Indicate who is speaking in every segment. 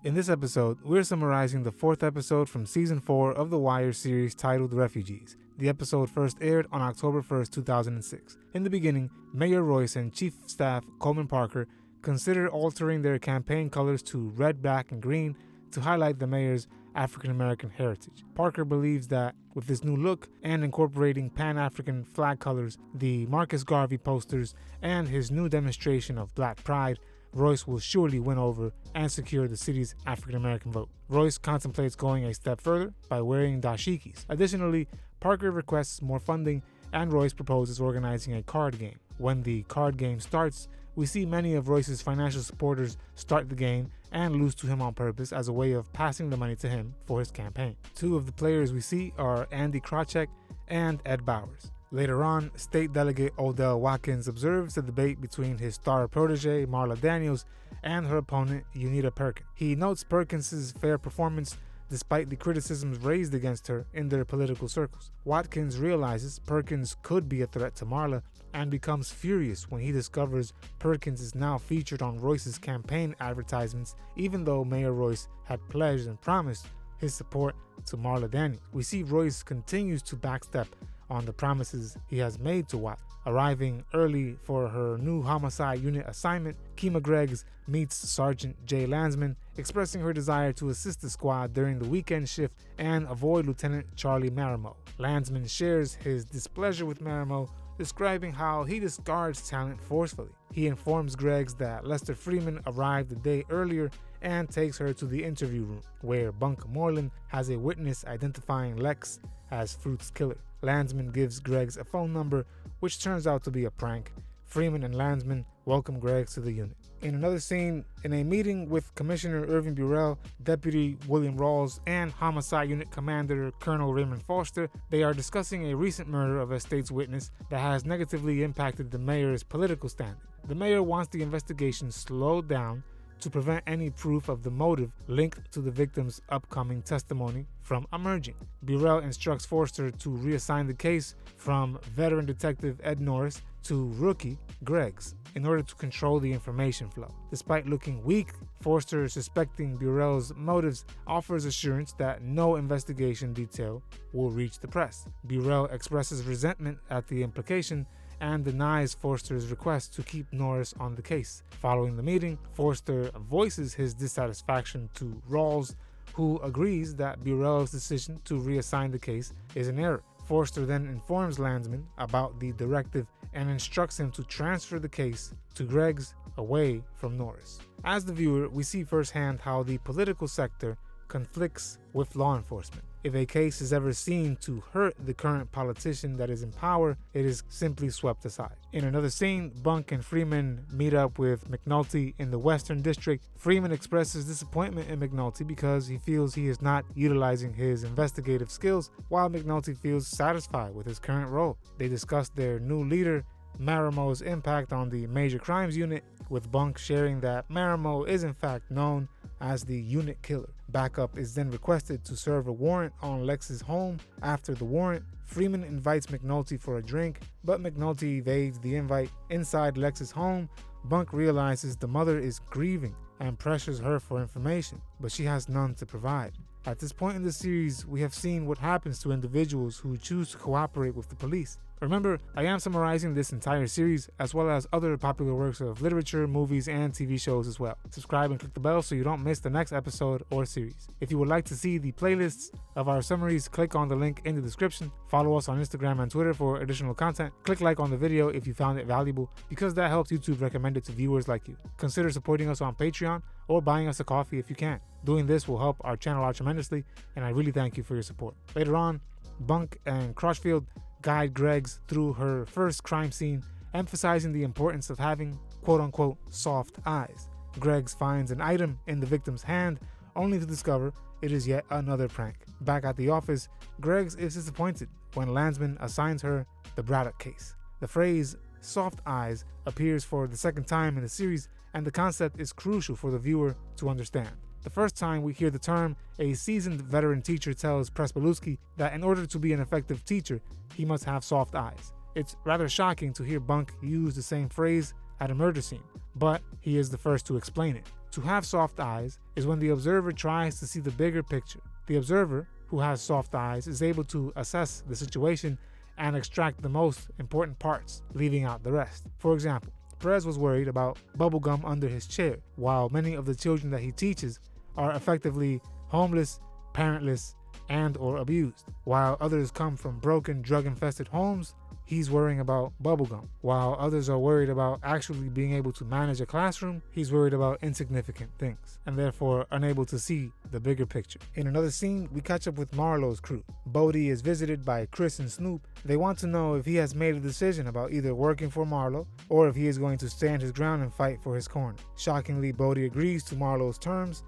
Speaker 1: In this episode, we're summarizing the 4th episode from Season 4 of the Wire series titled Refugees. The episode first aired on October 1st, 2006. In the beginning, Mayor Royce and Chief of Staff Coleman Parker consider altering their campaign colors to red, black, and green to highlight the mayor's African-American heritage. Parker believes that with this new look and incorporating Pan-African flag colors, the Marcus Garvey posters, and his new demonstration of Black pride, Royce will surely win over and secure the city's African-American vote. Royce contemplates going a step further by wearing dashikis. Additionally, Parker requests more funding and Royce proposes organizing a card game. When the card game starts, we see many of Royce's financial supporters start the game and lose to him on purpose as a way of passing the money to him for his campaign. Two of the players we see are Andy Krachek and Ed Bowers. Later on, State Delegate Odell Watkins observes the debate between his star protege, Marla Daniels, and her opponent, Unita Perkins. He notes Perkins' fair performance despite the criticisms raised against her in their political circles. Watkins realizes Perkins could be a threat to Marla and becomes furious when he discovers Perkins is now featured on Royce's campaign advertisements, even though Mayor Royce had pledged and promised his support to Marla Daniels. We see Royce continues to backstep on the promises he has made to Watt. Arriving early for her new homicide unit assignment, Kima Greggs meets Sergeant Jay Landsman, expressing her desire to assist the squad during the weekend shift and avoid Lieutenant Charlie Marimo. Landsman shares his displeasure with Marimo, describing how he discards talent forcefully. He informs Greggs that Lester Freeman arrived a day earlier and takes her to the interview room, where Bunk Moreland has a witness identifying Lex as Fruit's killer. Landsman gives Greggs a phone number, which turns out to be a prank. Freeman and Landsman welcome Greggs to the unit. In another scene, in a meeting with Commissioner Irving Burrell, Deputy William Rawls, and Homicide Unit Commander Colonel Raymond Foster, they are discussing a recent murder of a state's witness that has negatively impacted the mayor's political standing. The mayor wants the investigation slowed down to prevent any proof of the motive linked to the victim's upcoming testimony from emerging. Burrell instructs Forster to reassign the case from veteran detective Ed Norris to rookie Greggs in order to control the information flow. Despite looking weak, Forster, suspecting Burrell's motives, offers assurance that no investigation detail will reach the press. Burrell expresses resentment at the implication and denies Forster's request to keep Norris on the case. Following the meeting, Forster voices his dissatisfaction to Rawls, who agrees that Burrell's decision to reassign the case is an error. Forster then informs Landsman about the directive and instructs him to transfer the case to Greggs away from Norris. As the viewer, we see firsthand how the political sector conflicts with law enforcement. If a case is ever seen to hurt the current politician that is in power, it is simply swept aside. In another scene, Bunk and Freeman meet up with McNulty in the Western District. Freeman expresses disappointment in McNulty because he feels he is not utilizing his investigative skills, while McNulty feels satisfied with his current role. They discuss their new leader, Marimo's impact on the Major Crimes Unit, with Bunk sharing that Marimo is in fact known as the unit killer. Backup is then requested to serve a warrant on Lex's home. After the warrant, Freeman invites McNulty for a drink, but McNulty evades the invite. Inside Lex's home, Bunk realizes the mother is grieving and pressures her for information, but she has none to provide. At this point in the series, we have seen what happens to individuals who choose to cooperate with the police. Remember, I am summarizing this entire series as well as other popular works of literature, movies, and TV shows as well. Subscribe and click the bell so you don't miss the next episode or series. If you would like to see the playlists of our summaries, click on the link in the description. Follow us on Instagram and Twitter for additional content. Click like on the video if you found it valuable, because that helps YouTube recommend it to viewers like you. Consider supporting us on Patreon or buying us a coffee if you can. Doing this will help our channel out tremendously, and I really thank you for your support. Later on, Bunk and Crutchfield guide Greggs through her first crime scene, emphasizing the importance of having quote-unquote soft eyes. Greggs finds an item in the victim's hand, only to discover it is yet another prank. Back at the office, Greggs is disappointed when Landsman assigns her the Braddock case. The phrase soft eyes appears for the second time in the series, and the concept is crucial for the viewer to understand. The first time we hear the term, a seasoned veteran teacher tells Prespaluski that in order to be an effective teacher, he must have soft eyes. It's rather shocking to hear Bunk use the same phrase at a murder scene, but he is the first to explain it. To have soft eyes is when the observer tries to see the bigger picture. The observer, who has soft eyes, is able to assess the situation and extract the most important parts, leaving out the rest. For example, Perez was worried about bubblegum under his chair, while many of the children that he teaches are effectively homeless, parentless, and or abused. While others come from broken, drug-infested homes, he's worrying about bubblegum. While others are worried about actually being able to manage a classroom, he's worried about insignificant things, and therefore unable to see the bigger picture. In another scene, we catch up with Marlowe's crew. Bodhi is visited by Chris and Snoop. They want to know if he has made a decision about either working for Marlowe or if he is going to stand his ground and fight for his corner. Shockingly, Bodhi agrees to Marlowe's terms.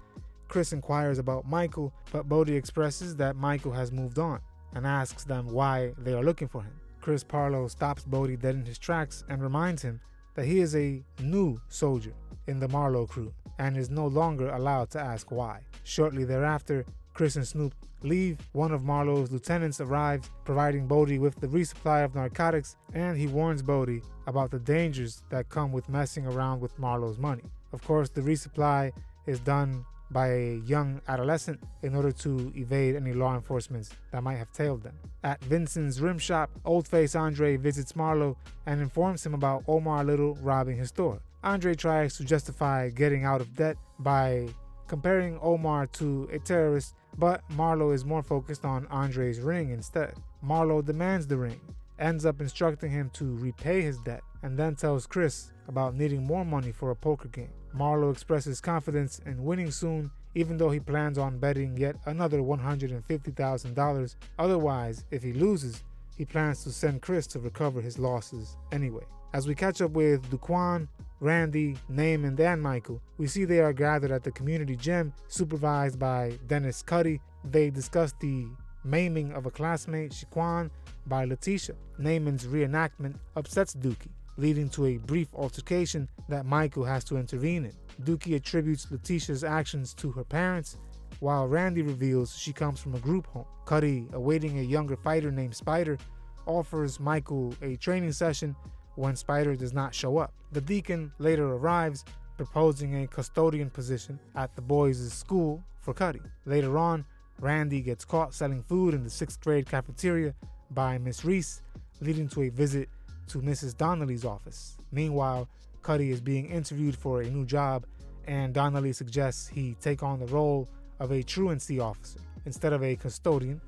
Speaker 1: Chris inquires about Michael, but Bodhi expresses that Michael has moved on and asks them why they are looking for him. Chris Parlow stops Bodhi dead in his tracks and reminds him that he is a new soldier in the Marlowe crew and is no longer allowed to ask why. Shortly thereafter, Chris and Snoop leave. One of Marlowe's lieutenants arrives, providing Bodhi with the resupply of narcotics, and he warns Bodhi about the dangers that come with messing around with Marlowe's money. Of course, the resupply is done by a young adolescent in order to evade any law enforcement that might have tailed them. At Vincent's rim shop, Oldface Andre visits Marlowe and informs him about Omar Little robbing his store. Andre tries to justify getting out of debt by comparing Omar to a terrorist, but Marlowe is more focused on Andre's ring instead. Marlowe demands the ring, ends up instructing him to repay his debt, and then tells Chris about needing more money for a poker game. Marlowe expresses confidence in winning soon, even though he plans on betting yet another $150,000. Otherwise, if he loses, he plans to send Chris to recover his losses anyway. As we catch up with Duquan, Randy, Naaman, and Michael, we see they are gathered at the community gym, supervised by Dennis Cuddy. They discuss the maiming of a classmate, Shaquan, by Letitia. Naaman's reenactment upsets Dookie, leading to a brief altercation that Michael has to intervene in. Dookie attributes Letitia's actions to her parents, while Randy reveals she comes from a group home. Cuddy, awaiting a younger fighter named Spider, offers Michael a training session when Spider does not show up. The deacon later arrives, proposing a custodian position at the boys' school for Cuddy. Later on, Randy gets caught selling food in the 6th grade cafeteria by Miss Reese, leading to a visit to Mrs. Donnelly's office. Meanwhile, Cuddy is being interviewed for a new job, and Donnelly suggests he take on the role of a truancy officer instead of a custodian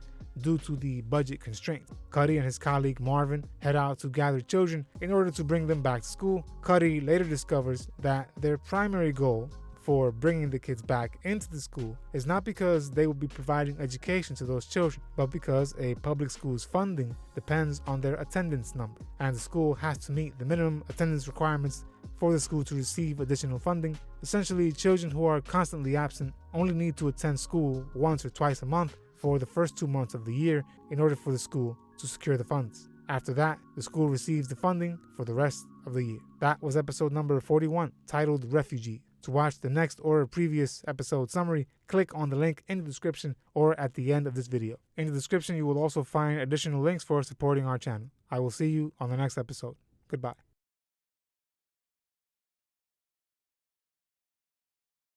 Speaker 1: due to the budget constraints. Cuddy and his colleague Marvin head out to gather children in order to bring them back to school. Cuddy later discovers that their primary goal for bringing the kids back into the school is not because they will be providing education to those children, but because a public school's funding depends on their attendance number, and the school has to meet the minimum attendance requirements for the school to receive additional funding. Essentially, children who are constantly absent only need to attend school once or twice a month for the first 2 months of the year in order for the school to secure the funds. After that, the school receives the funding for the rest of the year. That was episode number 41, titled Refugee. To watch the next or previous episode summary, click on the link in the description or at the end of this video. In the description, you will also find additional links for supporting our channel. I will see you on the next episode. Goodbye.